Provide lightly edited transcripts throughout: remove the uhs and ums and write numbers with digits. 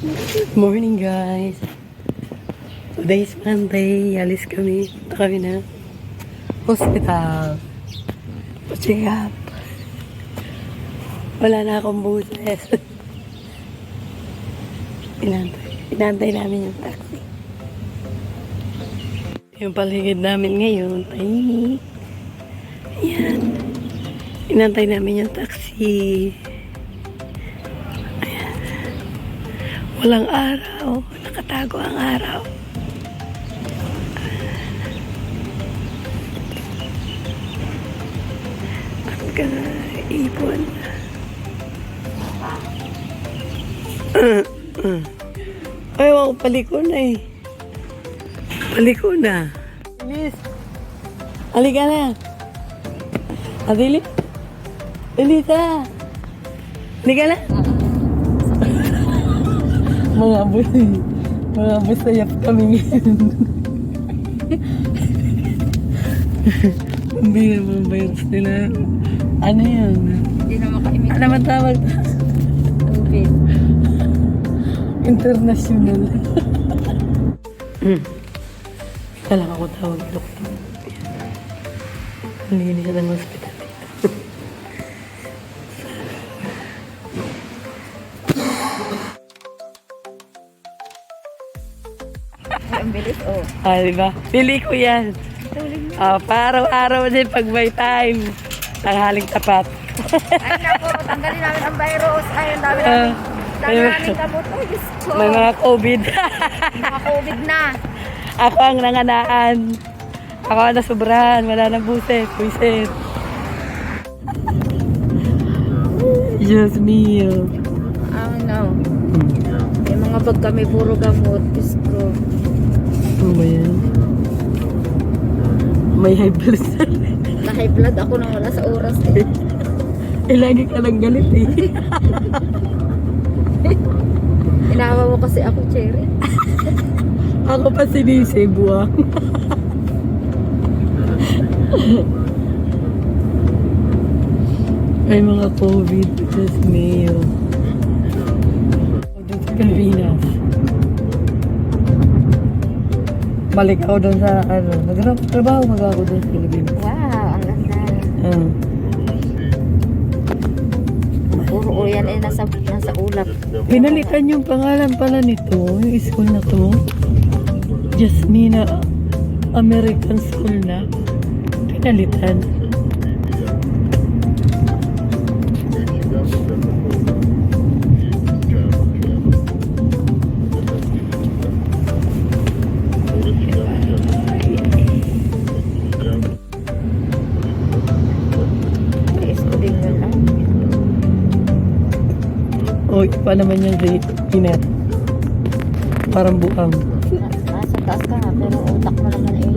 Good morning guys. Today is Monday. Alis kami. Punta kami na hospital. Pa-check up. Wala na akong buses. Inantay namin yung taxi. Yung paligid namin ngayon. Tahimik. Ayan. Inantay namin yung taxi. Ayan. Walang araw. Nakatago ang araw. Ipon. Ay, wako paliko na eh. Paliko na. Bilis. Halika na. Adili. Elita. Halika na. Mga boy sayap kami ngayon. Hindi naman virus nila. Ano yan? Hindi na makaimik. Ano naman tawag? COVID. International. Kala ako tawag doktor. Ang linis ng hospital dito. Ang bilis, oh. Diba? Pili ko yan. Araw-araw din pag may time. Tanghaling tapat. Ay, naku, tanggalin namin ang virus. Ay, ang dami namin kamot. Ay, Diyos ko. May mga COVID. Mga COVID na. Ako ang nanganaan. Ako ang nasubrahan. Wala nang buset. Puiset. Diyos mio. No. May mga bag kami, puro gamot. Diyos ko. Ano ba yan? May high blood cell. Na-high blood ako nang wala sa oras eh. Lagi ka lang galit eh. Inawa mo kasi ako, Cherry. Ako pa sinisibuang. May mga COVID. Diyos mio. Doon sa Pilipinas. Balik ako doon sa nagtrabaho ako doon sa Pilipinas. Wow, ang ganda. Puro yan eh, nasa ulap. Pinalitan yung pangalan pala nito, yung school na to. Jasmina American School na. Pinalitan. O, iba naman yung kinet. Parang buang. Nasa taas ka nga, pero utak mo naman eh,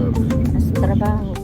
nasa trabaho.